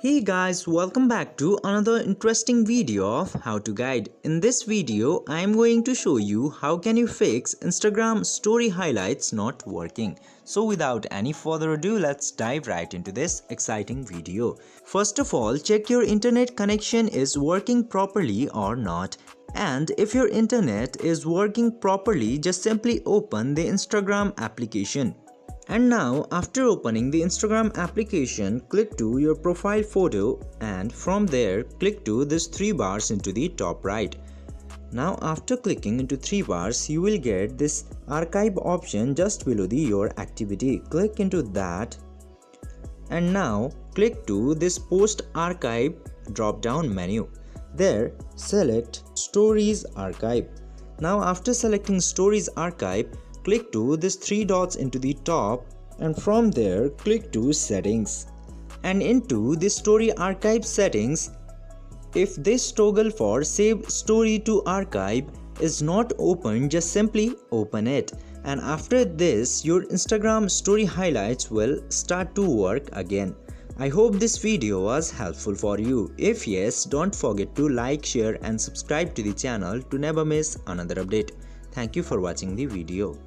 Hey guys, welcome back to another interesting video of how to guide. In this video, I am going to show you how can you fix Instagram story highlights not working. So without any further ado, let's dive right into this exciting video. First of all, check your internet connection is working properly or not. And if your internet is working properly, just simply open the Instagram application. And now, after opening the Instagram application, click to your profile photo and from there click to this 3 bars into the top right. Now after clicking into 3 bars, you will get this archive option just below your activity. Click into that and now click to this post archive drop down menu. There select stories archive. Now after selecting stories archive, click to this 3 dots into the top and from there click to settings. And into the story archive settings, if this toggle for save story to archive is not open, just simply open it. And after this, your Instagram story highlights will start to work again. I hope this video was helpful for you. If yes, don't forget to like, share and subscribe to the channel to never miss another update. Thank you for watching the video.